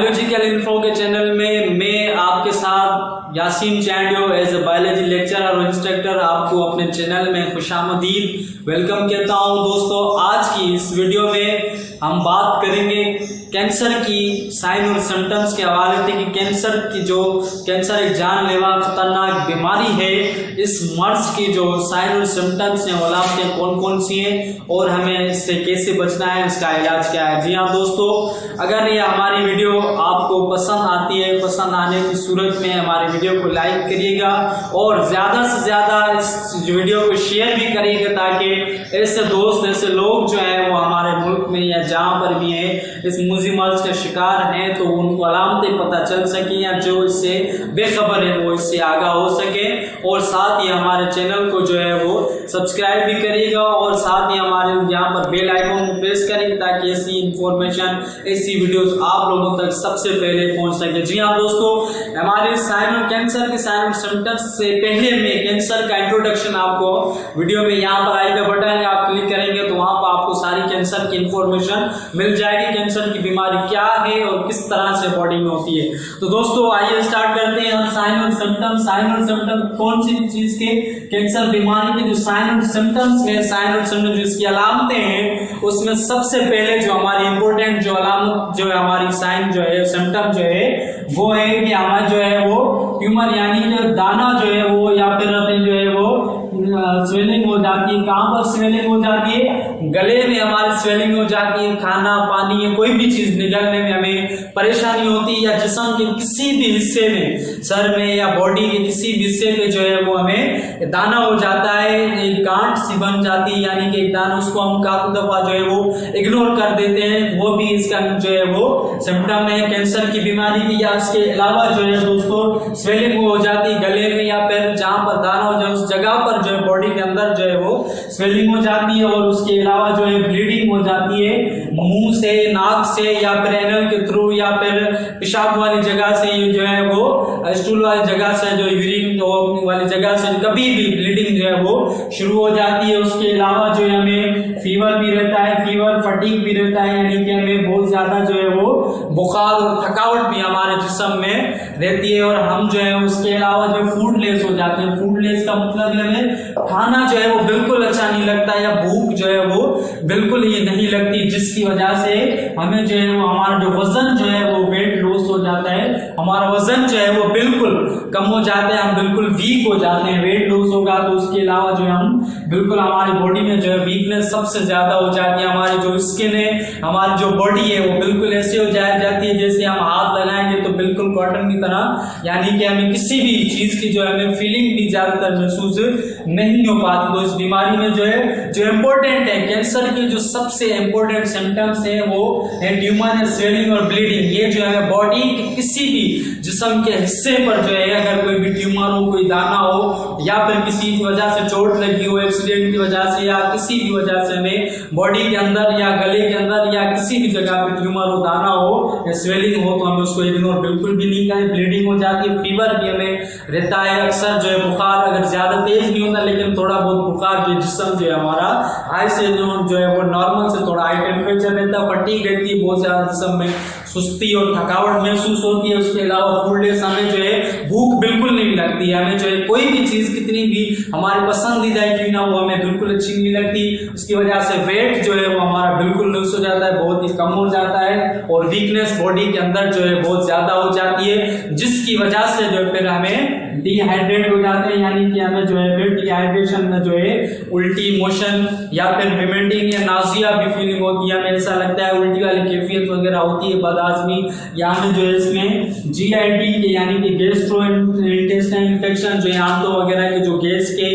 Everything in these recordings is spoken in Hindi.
बायोलॉजिकल इन्फो के चैनल में मैं आपके साथ Yasin Chandio as a biology lecturer और इंस्ट्रक्टर आपको अपने चैनल में खुशामदीद वेलकम कहता हूं। दोस्तों, आज की इस वीडियो में हम बात करेंगे कैंसर की साइन और सिम्टम्स के हवाले से कि कैंसर एक जानलेवा खतरनाक बीमारी है। इस मर्ज की जो साइन और सिम्टम्स हैं अलामतें कौन कौन सी हैं और हमें इससे कैसे बचना है, इसका इलाज क्या है। जी हाँ दोस्तों, अगर ये हमारी वीडियो आपको पसंद आती है, पसंद आने की सूरत में हमारे वीडियो को लाइक करिएगा और ज़्यादा से ज़्यादा इस वीडियो को शेयर भी करिएगा ताकि ऐसे दोस्त, ऐसे लोग जो हैं वो हमारे मुल्क में या जहाँ पर भी हैं इस मर्ज का शिकार हैं तो उनको अलामतें पता चल सके या जो इससे बेखबर है वो इससे आगाह हो सके। और साथ ही हमारे चैनल को जो है वो सब्सक्राइब भी करिएगा और साथ ही हमारे यहाँ पर बेल आइकन को प्रेस करेंगे ताकि ऐसी इंफॉर्मेशन, ऐसी वीडियोस आप लोगों तक सबसे पहले पहुंच सके। जी हाँ दोस्तों, हमारे कैंसर के साइन और सिम्टम्स से पहले में कैंसर का इंट्रोडक्शन आपको वीडियो में यहाँ पर आएगा बटन है, आप क्लिक करेंगे तो वहाँ पर आपको सारी कैंसर की इंफॉर्मेशन मिल जाएगी। कैंसर की बीमारी क्या है और किस तरह से बॉडी में होती है। तो दोस्तों आइए स्टार्ट करते हैं हम साइन और सिम्टम्स कौन सी चीज के कैंसर बीमारी के जो साइन और सिम्टम्स है, साइन और सिम्टम्स जिसकी अलामतें हैं उसमें सबसे पहले जो हमारी इंपॉर्टेंट जो अलामत जो है हमारी साइन जो है सिम्टम जो है वो है कि हमारा जो है वो ट्यूमर यानी कि दाना जो है वो या फिर जो है वो स्वेलिंग हो जाती है। कहाँ पर स्वेलिंग हो जाती है? गले में हमारी स्वेलिंग हो जाती है। खाना पानी या कोई भी चीज निगलने में हमें परेशानी होती है या जिस्म के किसी भी हिस्से में, सर में या बॉडी के किसी भी हिस्से पे जो है वो हमें दाना हो जाता है, एक गांठ सी बन जाती है यानी कि एक दाना, उसको हम काफी दफा जो है वो इग्नोर कर देते हैं, वो भी इसका जो है वो सिम्टम है कैंसर की बीमारी की। या इसके अलावा जो है दोस्तों स्वेलिंग हो जाती है गले में या फिर जहाँ पर दाना हो जाए उस जगह पर जो है बॉडी के अंदर जो है वो स्वेलिंग हो जाती है। और उसके अलावा जो है ब्लीडिंग हो जाती है मुंह से, नाक से या फिर एनल के थ्रू या फिर पेशाब वाली जगह से जो है वो स्टूल वाली जगह से जो यूरिन वाली जगह से कभी भी ब्लीडिंग जो है वो शुरू हो जाती है। उसके अलावा जो है हमें फीवर भी रहता है, फीवर फटीग भी रहता है यानी कि हमें बहुत ज्यादा जो है वो बुखार और थकावट भी हमारे जिस्म में रहती है। और हम जो है उसके अलावा जो फूडलेस हो जाते हैं। फूडलेस का मतलब है हमें खाना जो है वो बिल्कुल अच्छा नहीं लगता या भूख जो है वो बिल्कुल ही नहीं लगती, जिसकी वजह से हमें जो है वो हमारा जो वजन जो है वो वेट लॉस हो जाता है, हमारा वजन जो है वो बिल्कुल कम हो जाता है, हम बिल्कुल वीक हो जाते हैं। वेट लॉस होगा तो उसके अलावा जो है हम बिल्कुल हमारी बॉडी में जो है वीकनेस सबसे ज्यादा हो जाती है। हमारी जो स्किन है, हमारी जो बॉडी है वो बिल्कुल ऐसे हो जाती है जैसे हम हाथ लगाएंगे तो बिल्कुल कॉटन की तरह, यानी कि हमें किसी भी चीज की जो है हमें फीलिंग भी ज्यादातर महसूस नहीं हो पाती। तो इस बीमारी में जो है जो इम्पोर्टेंट है कैंसर के जो सबसे इम्पोर्टेंट सिम्टम्स है वो है ट्यूमर, स्वेलिंग और ब्लीडिंग। ये जो है बॉडी के किसी भी जिस्म के हिस्से पर जो है अगर कोई भी ट्यूमर हो, कोई दाना हो या फिर किसी वजह से चोट लगी हो, एक्सीडेंट की वजह से या किसी भी वजह से हमें बॉडी के अंदर या गले के अंदर या किसी भी जगह पे ट्यूमर हो, दाना हो या स्वेलिंग हो तो हमें उसको इग्नोर बिल्कुल भी नहीं करें। ब्लीडिंग हो जाती है, फीवर भी हमें रहता है अक्सर जो है, बुखार अगर ज्यादा तेज नहीं होता लेकिन थोड़ा बहुत बुखार जो जिस्म जो है हमारा हाई से जो है वो नॉर्मल से थोड़ा हाई टेम्परेचर रहता है, फटीग रहती है, बहुत ज्यादा जिस्म में सुस्ती और थकावट महसूस होती है। उसके अलावा फूडलेस, हमें जो है भूख बिल्कुल नहीं लगती है, हमें जो है कोई भी चीज कितनी भी हमारी पसंदीदा क्यों ना वो हमें बिल्कुल अच्छी नहीं लगती। उसकी वजह से वेट जो है वो हमारा बिल्कुल लूज हो जाता है, बहुत ही कम हो जाता है और वीकनेस बॉडी के अंदर जो है बहुत ज्यादा हो जाती है, जिसकी वजह से जो फिर हमें डिहाइड्रेट हो जाते हैं यानी कि हमें जो है फिर डिहाइड्रेशन में जो है उल्टी मोशन या फिर वोमिटिंग या नाजिया भी फीलिंग होती है, हमें ऐसा लगता है उल्टी वाली कैफियत वगैरह होती है बदहजमी, या हमें जो है इसमें जीआईटी के यानी कि गैस्ट्रो इंटेस्टाइन इन्फेक्शन जो है आंतों वगैरह के जो गैस के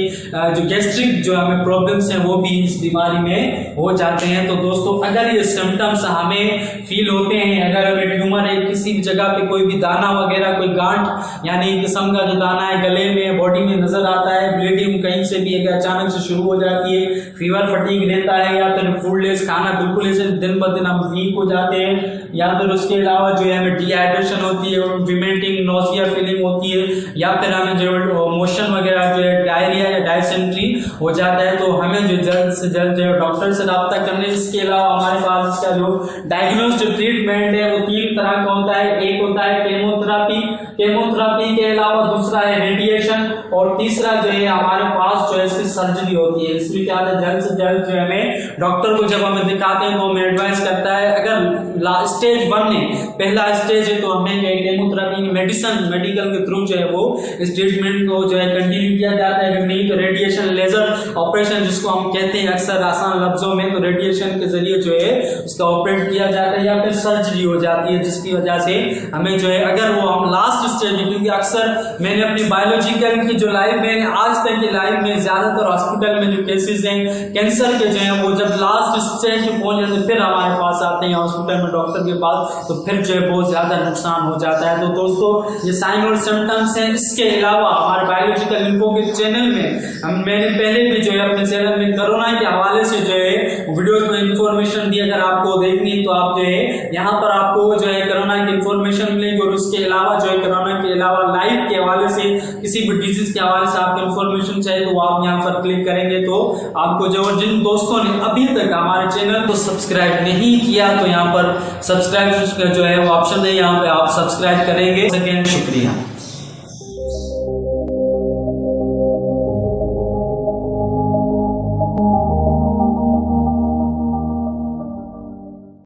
जो गैस्ट्रिक जो हमें प्रॉब्लम्स हैं वो भी इस बीमारी में हो जाते हैं। तो दोस्तों अगर ये सिम्टम्स हमें फील होते हैं, अगर हमें ट्यूमर है, किसी भी जगह पे कोई भी दाना वगैरह, कोई गांठ यानी किस्म का जो लाना है गले में, बॉडी में नजर आता है, ब्लीडिंग कहीं से भी अगर अचानक से शुरू हो जाती है, फीवर फटीग रहता है, या फिर फूड लेस खाना बिल्कुल ऐसे दिन ब दिन हम वीक हो जाते हैं, या फिर उसके अलावा जो है हमें डिहाइड्रेशन होती है, विमेटिंग नोजिया फीलिंग होती है, या फिर हमें जो मोशन वगैरह जो है डायरिया या डायसेंट्री हो जाता है, तो हमें जो जल्द से जल्द जो डॉक्टर से रब्ता करने। इसके अलावा हमारे पास इसका जो डायग्नोस जो ट्रीटमेंट है वो 3 तरह का होता है। एक होता है केमोथेरापी, केमोथेरापी के अलावा दूसरा है रेडिएशन, और तीसरा जो है हमारे पास जो है इसकी सर्जरी होती है। इसमें क्या है, जल्द से जल्द जो हमें डॉक्टर को जब हमें दिखाते हैं तो हमें एडवाइस करता है, अगर स्टेज 1 में पहला स्टेज है तो हमें जो है केमोथेरापी मेडिकल के थ्रू जो है वो इस ट्रीटमेंट को जो है कंटिन्यू किया जाता है। अगर नहीं तो रेडिएशन लेजर ऑपरेशन जिसको हम कहते हैं अक्सर आसान लफ्जों में, तो रेडिएशन के जरिए जो है उसका ऑपरेट किया जाता है, या फिर सर्जरी हो जाती है, जिसकी वजह से हमें जो है अगर वो हम लास्ट स्टेज में, क्योंकि अक्सर मैंने अपनी बायोलॉजिकल की जो लाइफ में आज तक की लाइफ में ज्यादातर हॉस्पिटल में जो केसेस हैं कैंसर के जो है वो जब लास्ट स्टेज में पहुंच जाते फिर हमारे पास आते हैं हॉस्पिटल में डॉक्टर के पास, तो फिर जो है बहुत ज्यादा नुकसान हो जाता है। तो दोस्तों ये साइन और सिम्टम्स हैं। इसके अलावा हमारे बायोलॉजिकल इन्फो के चैनल में मैंने पहले भी जो है अपने चैनल में कोरोना के हवाले से जो है वीडियोस में इंफॉर्मेशन दी, अगर आपको देखनी है तो आप जो है यहाँ पर आपको जो है कोरोना की इंफॉर्मेशन मिलेगी, और उसके अलावा जो है कोरोना के अलावा लाइफ के हवाले से किसी भी डिजीज के हवाले से आपको इंफॉर्मेशन चाहिए तो आप यहाँ पर क्लिक करेंगे तो आपको जो, जिन दोस्तों ने अभी तक हमारे चैनल को सब्सक्राइब नहीं किया तो यहाँ पर सब्सक्राइब जो है वो ऑप्शन है, यहाँ पे आप सब्सक्राइब करेंगे। शुक्रिया।